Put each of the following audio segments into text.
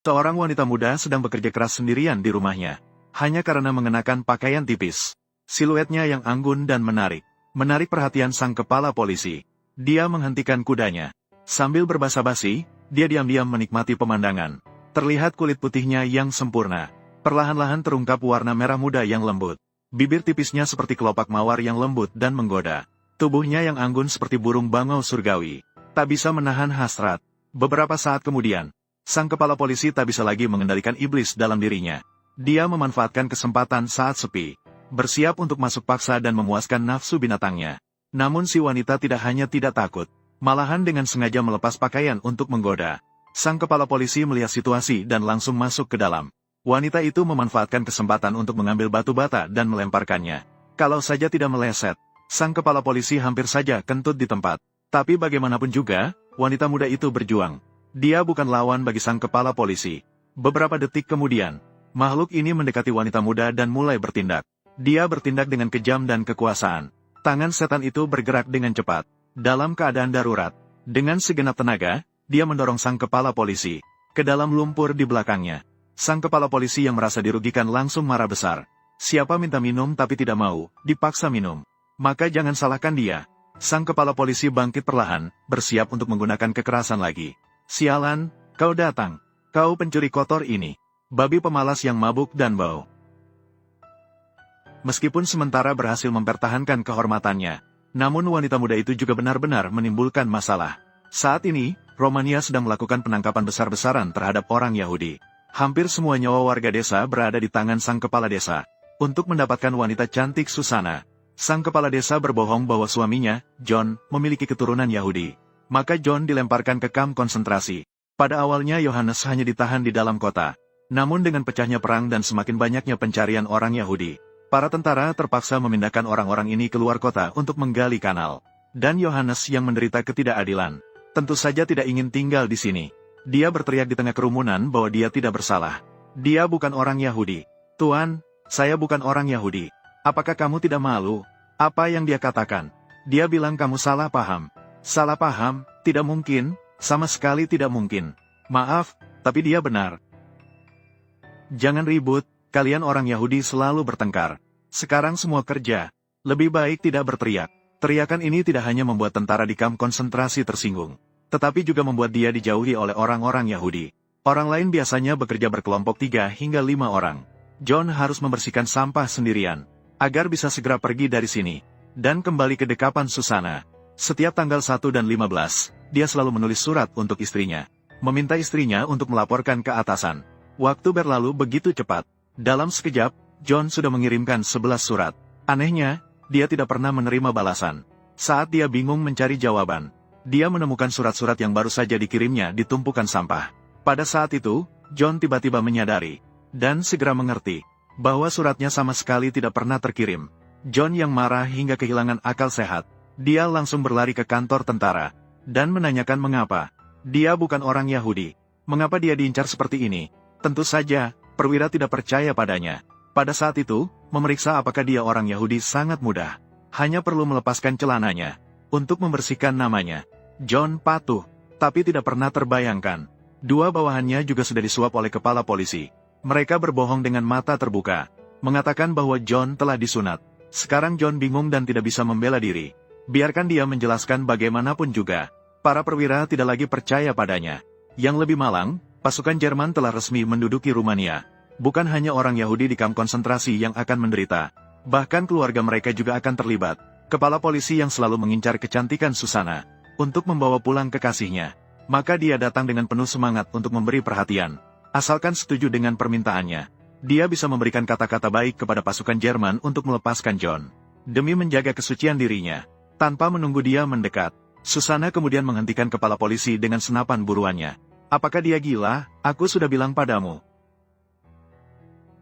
Seorang wanita muda sedang bekerja keras sendirian di rumahnya. Hanya karena mengenakan pakaian tipis. Siluetnya yang anggun dan menarik perhatian sang kepala polisi. Dia menghentikan kudanya. Sambil berbasa-basi, dia diam-diam menikmati pemandangan. Terlihat kulit putihnya yang sempurna. Perlahan-lahan terungkap warna merah muda yang lembut. Bibir tipisnya seperti kelopak mawar yang lembut dan menggoda. Tubuhnya yang anggun seperti burung bangau surgawi. Tak bisa menahan hasrat. Beberapa saat kemudian, sang kepala polisi tak bisa lagi mengendalikan iblis dalam dirinya. Dia memanfaatkan kesempatan saat sepi. Bersiap untuk masuk paksa dan memuaskan nafsu binatangnya. Namun si wanita tidak hanya tidak takut. Malahan dengan sengaja melepas pakaian untuk menggoda. Sang kepala polisi melihat situasi dan langsung masuk ke dalam. Wanita itu memanfaatkan kesempatan untuk mengambil batu bata dan melemparkannya. Kalau saja tidak meleset, sang kepala polisi hampir saja kentut di tempat. Tapi bagaimanapun juga, wanita muda itu berjuang. Dia bukan lawan bagi sang kepala polisi. Beberapa detik kemudian, makhluk ini mendekati wanita muda dan mulai bertindak. Dia bertindak dengan kejam dan kekuasaan. Tangan setan itu bergerak dengan cepat. Dalam keadaan darurat, dengan segenap tenaga, dia mendorong sang kepala polisi ke dalam lumpur di belakangnya. Sang kepala polisi yang merasa dirugikan langsung marah besar. Siapa minta minum tapi tidak mau, dipaksa minum. Maka jangan salahkan dia. Sang kepala polisi bangkit perlahan, bersiap untuk menggunakan kekerasan lagi. Sialan, kau datang. Kau pencuri kotor ini. Babi pemalas yang mabuk dan bau. Meskipun sementara berhasil mempertahankan kehormatannya, namun wanita muda itu juga benar-benar menimbulkan masalah. Saat ini, Romania sedang melakukan penangkapan besar-besaran terhadap orang Yahudi. Hampir semua nyawa warga desa berada di tangan sang kepala desa. Untuk mendapatkan wanita cantik Susana, sang kepala desa berbohong bahwa suaminya, John, memiliki keturunan Yahudi. Maka John dilemparkan ke kamp konsentrasi. Pada awalnya Yohanes hanya ditahan di dalam kota. Namun dengan pecahnya perang dan semakin banyaknya pencarian orang Yahudi, para tentara terpaksa memindahkan orang-orang ini keluar kota untuk menggali kanal. Dan Yohanes yang menderita ketidakadilan, tentu saja tidak ingin tinggal di sini. Dia berteriak di tengah kerumunan bahwa dia tidak bersalah. Dia bukan orang Yahudi. Tuan, saya bukan orang Yahudi. Apakah kamu tidak malu? Apa yang dia katakan? Dia bilang kamu salah paham. Salah paham? Tidak mungkin, sama sekali tidak mungkin. Maaf, tapi dia benar. Jangan ribut, kalian orang Yahudi selalu bertengkar. Sekarang semua kerja. Lebih baik tidak berteriak. Teriakan ini tidak hanya membuat tentara di kamp konsentrasi tersinggung, tetapi juga membuat dia dijauhi oleh orang-orang Yahudi. Orang lain biasanya bekerja berkelompok 3 hingga 5 orang. John harus membersihkan sampah sendirian, agar bisa segera pergi dari sini, dan kembali ke dekapan Susana. Setiap tanggal 1 dan 15, dia selalu menulis surat untuk istrinya, meminta istrinya untuk melaporkan ke atasan. Waktu berlalu begitu cepat. Dalam sekejap, John sudah mengirimkan 11 surat. Anehnya, dia tidak pernah menerima balasan. Saat dia bingung mencari jawaban, dia menemukan surat-surat yang baru saja dikirimnya di tumpukan sampah. Pada saat itu, John tiba-tiba menyadari, dan segera mengerti, bahwa suratnya sama sekali tidak pernah terkirim. John yang marah hingga kehilangan akal sehat. Dia langsung berlari ke kantor tentara, dan menanyakan mengapa. Dia bukan orang Yahudi. Mengapa dia diincar seperti ini? Tentu saja, perwira tidak percaya padanya. Pada saat itu, memeriksa apakah dia orang Yahudi sangat mudah. Hanya perlu melepaskan celananya, untuk membersihkan namanya. John patuh, tapi tidak pernah terbayangkan. Dua bawahannya juga sudah disuap oleh kepala polisi. Mereka berbohong dengan mata terbuka, mengatakan bahwa John telah disunat. Sekarang John bingung dan tidak bisa membela diri. Biarkan dia menjelaskan bagaimanapun juga, para perwira tidak lagi percaya padanya. Yang lebih malang, pasukan Jerman telah resmi menduduki Rumania. Bukan hanya orang Yahudi di kamp konsentrasi yang akan menderita, bahkan keluarga mereka juga akan terlibat. Kepala polisi yang selalu mengincar kecantikan Susana, untuk membawa pulang kekasihnya. Maka dia datang dengan penuh semangat untuk memberi perhatian. Asalkan setuju dengan permintaannya, dia bisa memberikan kata-kata baik kepada pasukan Jerman untuk melepaskan John. Demi menjaga kesucian dirinya, tanpa menunggu dia mendekat, Susana kemudian menghentikan kepala polisi dengan senapan buruannya. Apakah dia gila? Aku sudah bilang padamu.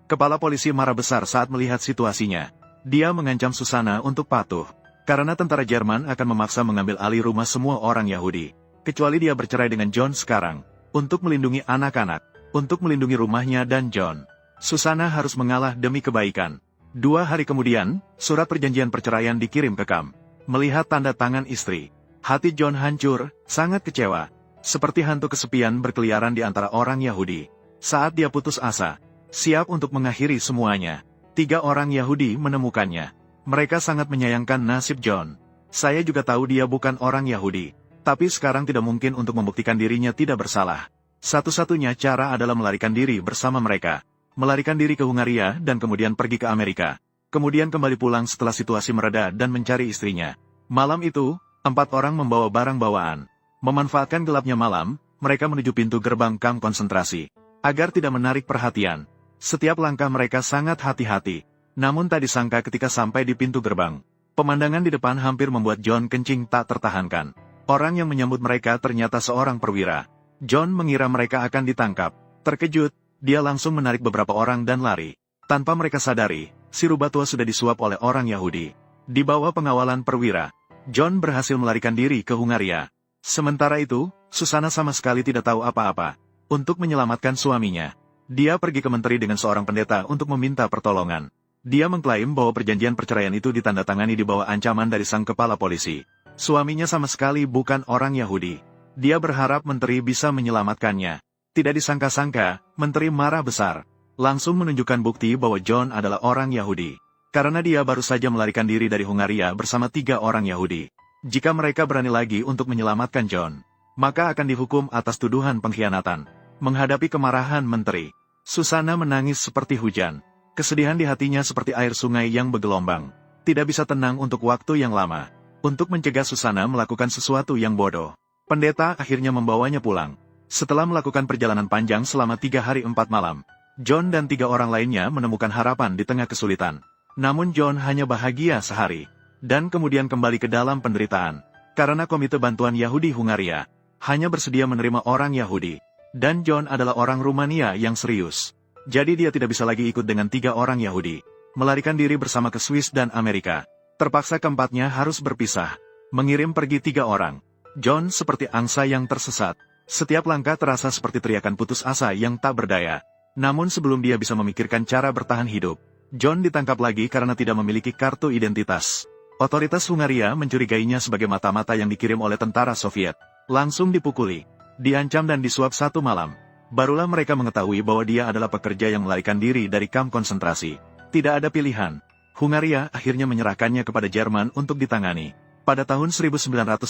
Kepala polisi marah besar saat melihat situasinya. Dia mengancam Susana untuk patuh, karena tentara Jerman akan memaksa mengambil alih rumah semua orang Yahudi, kecuali dia bercerai dengan John sekarang, untuk melindungi anak-anak, untuk melindungi rumahnya dan John. Susana harus mengalah demi kebaikan. 2 hari kemudian, surat perjanjian perceraian dikirim ke kamp. Melihat tanda tangan istri, hati John hancur, sangat kecewa. Seperti hantu kesepian berkeliaran di antara orang Yahudi. Saat dia putus asa, siap untuk mengakhiri semuanya, 3 orang Yahudi menemukannya. Mereka sangat menyayangkan nasib John. Saya juga tahu dia bukan orang Yahudi, tapi sekarang tidak mungkin untuk membuktikan dirinya tidak bersalah. Satu-satunya cara adalah melarikan diri bersama mereka. Melarikan diri ke Hungaria dan kemudian pergi ke Amerika. Kemudian kembali pulang setelah situasi mereda dan mencari istrinya. Malam itu, 4 orang membawa barang bawaan. Memanfaatkan gelapnya malam, mereka menuju pintu gerbang kamp konsentrasi. Agar tidak menarik perhatian, setiap langkah mereka sangat hati-hati. Namun tak disangka ketika sampai di pintu gerbang, pemandangan di depan hampir membuat John kencing tak tertahankan. Orang yang menyambut mereka ternyata seorang perwira. John mengira mereka akan ditangkap. Terkejut, dia langsung menarik beberapa orang dan lari. Tanpa mereka sadari, si rubah tua sudah disuap oleh orang Yahudi. Di bawah pengawalan perwira, John berhasil melarikan diri ke Hungaria. Sementara itu, Susana sama sekali tidak tahu apa-apa. Untuk menyelamatkan suaminya, dia pergi ke menteri dengan seorang pendeta untuk meminta pertolongan. Dia mengklaim bahwa perjanjian perceraian itu ditandatangani di bawah ancaman dari sang kepala polisi. Suaminya sama sekali bukan orang Yahudi. Dia berharap menteri bisa menyelamatkannya. Tidak disangka-sangka, menteri marah besar. Langsung menunjukkan bukti bahwa John adalah orang Yahudi. Karena dia baru saja melarikan diri dari Hungaria bersama 3 orang Yahudi. Jika mereka berani lagi untuk menyelamatkan John, maka akan dihukum atas tuduhan pengkhianatan. Menghadapi kemarahan menteri, Susana menangis seperti hujan. Kesedihan di hatinya seperti air sungai yang bergelombang. Tidak bisa tenang untuk waktu yang lama. Untuk mencegah Susana melakukan sesuatu yang bodoh, pendeta akhirnya membawanya pulang. Setelah melakukan perjalanan panjang selama 3 hari 4 malam, John dan 3 orang lainnya menemukan harapan di tengah kesulitan. Namun John hanya bahagia sehari, dan kemudian kembali ke dalam penderitaan. Karena Komite Bantuan Yahudi Hungaria hanya bersedia menerima orang Yahudi. Dan John adalah orang Rumania yang serius. Jadi dia tidak bisa lagi ikut dengan 3 orang Yahudi. Melarikan diri bersama ke Swiss dan Amerika. Terpaksa keempatnya harus berpisah. Mengirim pergi 3 orang. John seperti angsa yang tersesat. Setiap langkah terasa seperti teriakan putus asa yang tak berdaya. Namun sebelum dia bisa memikirkan cara bertahan hidup, John ditangkap lagi karena tidak memiliki kartu identitas. Otoritas Hungaria mencurigainya sebagai mata-mata yang dikirim oleh tentara Soviet. Langsung dipukuli, diancam dan disuap 1 malam. Barulah mereka mengetahui bahwa dia adalah pekerja yang melarikan diri dari kamp konsentrasi. Tidak ada pilihan. Hungaria akhirnya menyerahkannya kepada Jerman untuk ditangani. Pada tahun 1942,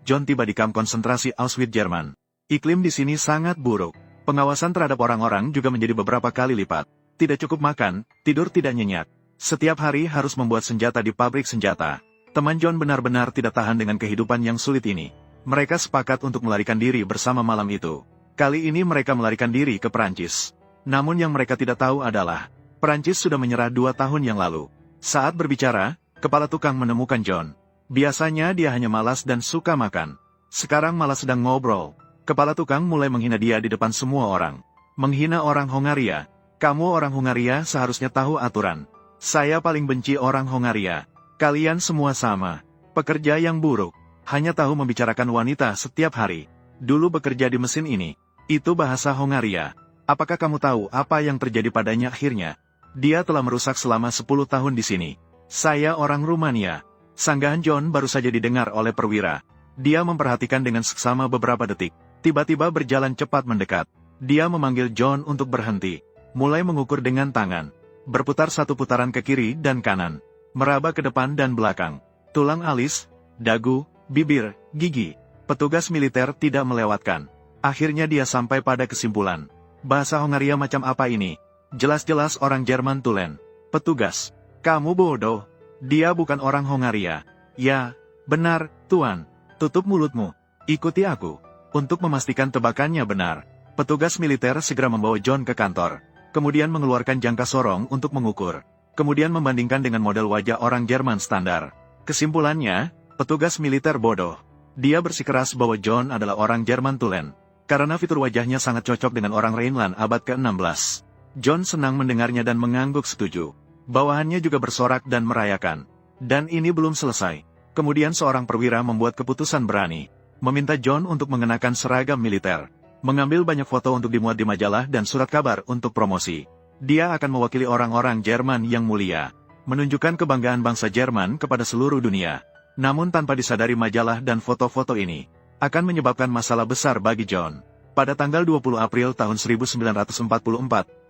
John tiba di kamp konsentrasi Auschwitz, Jerman. Iklim di sini sangat buruk. Pengawasan terhadap orang-orang juga menjadi beberapa kali lipat. Tidak cukup makan, tidur tidak nyenyak. Setiap hari harus membuat senjata di pabrik senjata. Teman John benar-benar tidak tahan dengan kehidupan yang sulit ini. Mereka sepakat untuk melarikan diri bersama malam itu. Kali ini mereka melarikan diri ke Perancis. Namun yang mereka tidak tahu adalah, Perancis sudah menyerah 2 tahun yang lalu. Saat berbicara, kepala tukang menemukan John. Biasanya dia hanya malas dan suka makan. Sekarang malah sedang ngobrol. Kepala tukang mulai menghina dia di depan semua orang. Menghina orang Hongaria. Kamu orang Hongaria seharusnya tahu aturan. Saya paling benci orang Hongaria. Kalian semua sama. Pekerja yang buruk. Hanya tahu membicarakan wanita setiap hari. Dulu bekerja di mesin ini. Itu bahasa Hongaria. Apakah kamu tahu apa yang terjadi padanya akhirnya? Dia telah merusak selama 10 tahun di sini. Saya orang Rumania. Sanggahan John baru saja didengar oleh perwira. Dia memperhatikan dengan seksama beberapa detik. Tiba-tiba berjalan cepat mendekat. Dia memanggil John untuk berhenti. Mulai mengukur dengan tangan. Berputar 1 putaran ke kiri dan kanan. Meraba ke depan dan belakang. Tulang alis, dagu, bibir, gigi. Petugas militer tidak melewatkan. Akhirnya dia sampai pada kesimpulan. Bahasa Hongaria macam apa ini? Jelas-jelas orang Jerman tulen. Petugas. Kamu bodoh. Dia bukan orang Hongaria. Ya, benar, Tuan. Tutup mulutmu. Ikuti aku. Untuk memastikan tebakannya benar, petugas militer segera membawa John ke kantor. Kemudian mengeluarkan jangka sorong untuk mengukur. Kemudian membandingkan dengan model wajah orang Jerman standar. Kesimpulannya, petugas militer bodoh. Dia bersikeras bahwa John adalah orang Jerman tulen. Karena fitur wajahnya sangat cocok dengan orang Rhineland abad ke-16. John senang mendengarnya dan mengangguk setuju. Bawahannya juga bersorak dan merayakan. Dan ini belum selesai. Kemudian seorang perwira membuat keputusan berani. Meminta John untuk mengenakan seragam militer. Mengambil banyak foto untuk dimuat di majalah dan surat kabar untuk promosi. Dia akan mewakili orang-orang Jerman yang mulia. Menunjukkan kebanggaan bangsa Jerman kepada seluruh dunia. Namun tanpa disadari majalah dan foto-foto ini akan menyebabkan masalah besar bagi John. Pada tanggal 20 April tahun 1944,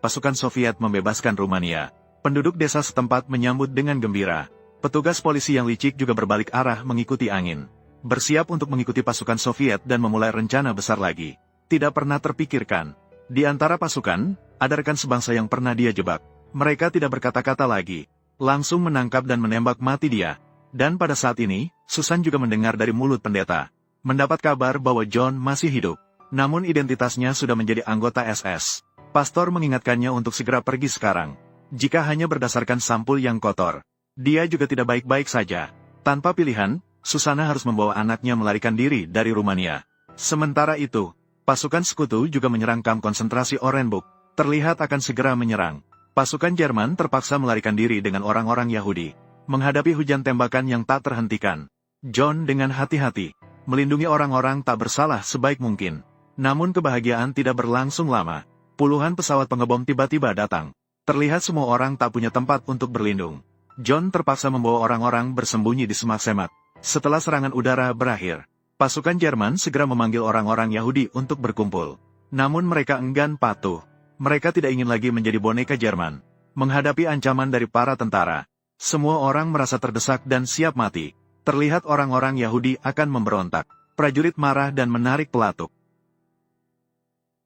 pasukan Soviet membebaskan Rumania. Penduduk desa setempat menyambut dengan gembira. Petugas polisi yang licik juga berbalik arah mengikuti angin. Bersiap untuk mengikuti pasukan Soviet dan memulai rencana besar lagi. Tidak pernah terpikirkan. Di antara pasukan, ada rekan sebangsa yang pernah dia jebak. Mereka tidak berkata-kata lagi. Langsung menangkap dan menembak mati dia. Dan pada saat ini, Susan juga mendengar dari mulut pendeta. Mendapat kabar bahwa John masih hidup. Namun identitasnya sudah menjadi anggota SS. Pastor mengingatkannya untuk segera pergi sekarang. Jika hanya berdasarkan sampul yang kotor, dia juga tidak baik-baik saja. Tanpa pilihan, Susana harus membawa anaknya melarikan diri dari Rumania. Sementara itu, pasukan sekutu juga menyerang kamp konsentrasi Orenburg. Terlihat akan segera menyerang. Pasukan Jerman terpaksa melarikan diri dengan orang-orang Yahudi. Menghadapi hujan tembakan yang tak terhentikan, John dengan hati-hati melindungi orang-orang tak bersalah sebaik mungkin. Namun kebahagiaan tidak berlangsung lama. Puluhan pesawat pengebom tiba-tiba datang. Terlihat semua orang tak punya tempat untuk berlindung. John terpaksa membawa orang-orang bersembunyi di semak-semak. Setelah serangan udara berakhir, pasukan Jerman segera memanggil orang-orang Yahudi untuk berkumpul. Namun mereka enggan patuh. Mereka tidak ingin lagi menjadi boneka Jerman. Menghadapi ancaman dari para tentara, semua orang merasa terdesak dan siap mati. Terlihat orang-orang Yahudi akan memberontak. Prajurit marah dan menarik pelatuk.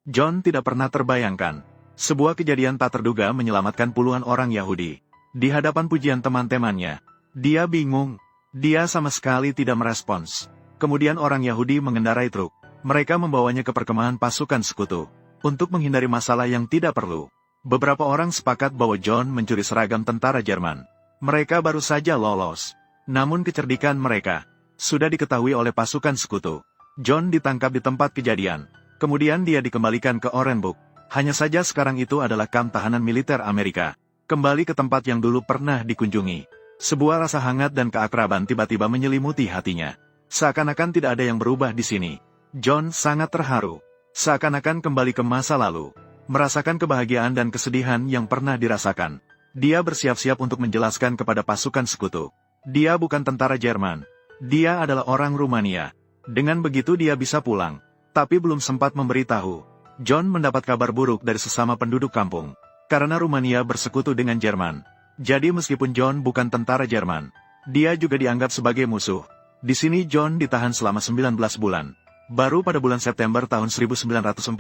John tidak pernah terbayangkan. Sebuah kejadian tak terduga menyelamatkan puluhan orang Yahudi. Di hadapan pujian teman-temannya, dia bingung. Dia sama sekali tidak merespons. Kemudian orang Yahudi mengendarai truk. Mereka membawanya ke perkemahan pasukan sekutu. Untuk menghindari masalah yang tidak perlu, beberapa orang sepakat bahwa John mencuri seragam tentara Jerman. Mereka baru saja lolos. Namun kecerdikan mereka sudah diketahui oleh pasukan sekutu. John ditangkap di tempat kejadian. Kemudian dia dikembalikan ke Orenburg. Hanya saja sekarang itu adalah kamp tahanan militer Amerika. Kembali ke tempat yang dulu pernah dikunjungi. Sebuah rasa hangat dan keakraban tiba-tiba menyelimuti hatinya. Seakan-akan tidak ada yang berubah di sini. John sangat terharu. Seakan-akan kembali ke masa lalu. Merasakan kebahagiaan dan kesedihan yang pernah dirasakan. Dia bersiap-siap untuk menjelaskan kepada pasukan sekutu. Dia bukan tentara Jerman. Dia adalah orang Rumania. Dengan begitu dia bisa pulang. Tapi belum sempat memberitahu. John mendapat kabar buruk dari sesama penduduk kampung. Karena Rumania bersekutu dengan Jerman. Jadi meskipun John bukan tentara Jerman, dia juga dianggap sebagai musuh. Di sini John ditahan selama 19 bulan. Baru pada bulan September tahun 1946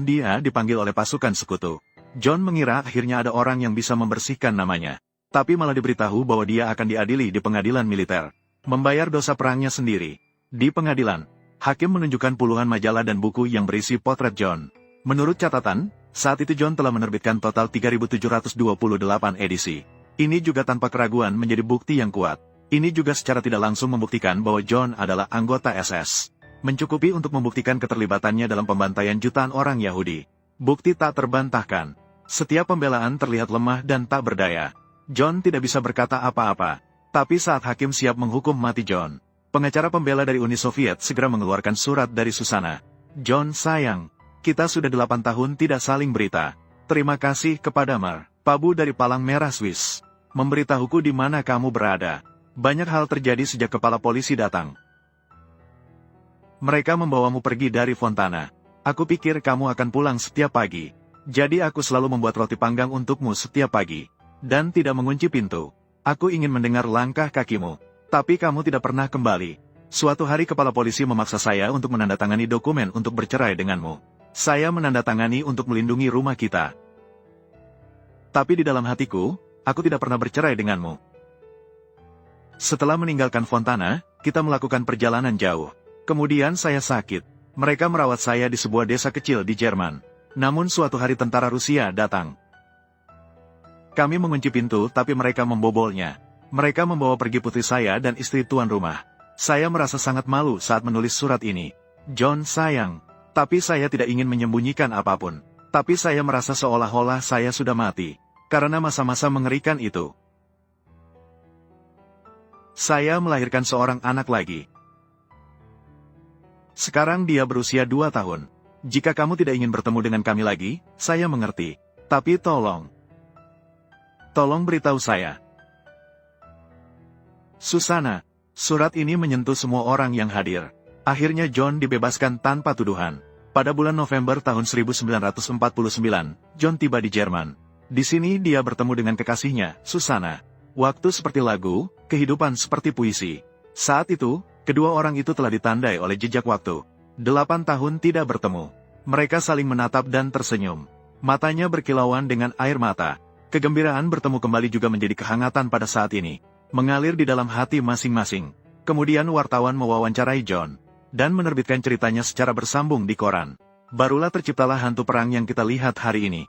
dia dipanggil oleh pasukan sekutu. John mengira akhirnya ada orang yang bisa membersihkan namanya. Tapi malah diberitahu bahwa dia akan diadili di pengadilan militer. Membayar dosa perangnya sendiri. Di pengadilan, hakim menunjukkan puluhan majalah dan buku yang berisi potret John. Menurut catatan, saat itu John telah menerbitkan total 3.728 edisi. Ini juga tanpa keraguan menjadi bukti yang kuat. Ini juga secara tidak langsung membuktikan bahwa John adalah anggota SS. Mencukupi untuk membuktikan keterlibatannya dalam pembantaian jutaan orang Yahudi. Bukti tak terbantahkan. Setiap pembelaan terlihat lemah dan tak berdaya. John tidak bisa berkata apa-apa. Tapi saat hakim siap menghukum mati John, pengacara pembela dari Uni Soviet segera mengeluarkan surat dari Susana. John sayang, kita sudah 8 tahun tidak saling berita. Terima kasih kepada Mar, Pabu dari Palang Merah Swiss. Memberitahuku di mana kamu berada. Banyak hal terjadi sejak kepala polisi datang. Mereka membawamu pergi dari Fontana. Aku pikir kamu akan pulang setiap pagi. Jadi aku selalu membuat roti panggang untukmu setiap pagi. Dan tidak mengunci pintu. Aku ingin mendengar langkah kakimu. Tapi kamu tidak pernah kembali. Suatu hari kepala polisi memaksa saya untuk menandatangani dokumen untuk bercerai denganmu. Saya menandatangani untuk melindungi rumah kita. Tapi di dalam hatiku, aku tidak pernah bercerai denganmu. Setelah meninggalkan Fontana, kita melakukan perjalanan jauh. Kemudian saya sakit. Mereka merawat saya di sebuah desa kecil di Jerman. Namun suatu hari tentara Rusia datang. Kami mengunci pintu tapi mereka membobolnya. Mereka membawa pergi putri saya dan istri tuan rumah. Saya merasa sangat malu saat menulis surat ini. John sayang. Tapi saya tidak ingin menyembunyikan apapun. Tapi saya merasa seolah-olah saya sudah mati. Karena masa-masa mengerikan itu. Saya melahirkan seorang anak lagi. Sekarang dia berusia 2 tahun. Jika kamu tidak ingin bertemu dengan kami lagi, saya mengerti. Tapi tolong beritahu saya. Susana, surat ini menyentuh semua orang yang hadir. Akhirnya John dibebaskan tanpa tuduhan. Pada bulan November tahun 1949, John tiba di Jerman. Di sini dia bertemu dengan kekasihnya, Susanna. Waktu seperti lagu, kehidupan seperti puisi. Saat itu, kedua orang itu telah ditandai oleh jejak waktu. 8 tahun tidak bertemu. Mereka saling menatap dan tersenyum. Matanya berkilauan dengan air mata. Kegembiraan bertemu kembali juga menjadi kehangatan pada saat ini, mengalir di dalam hati masing-masing. Kemudian wartawan mewawancarai John, dan menerbitkan ceritanya secara bersambung di koran. Barulah terciptalah hantu perang yang kita lihat hari ini.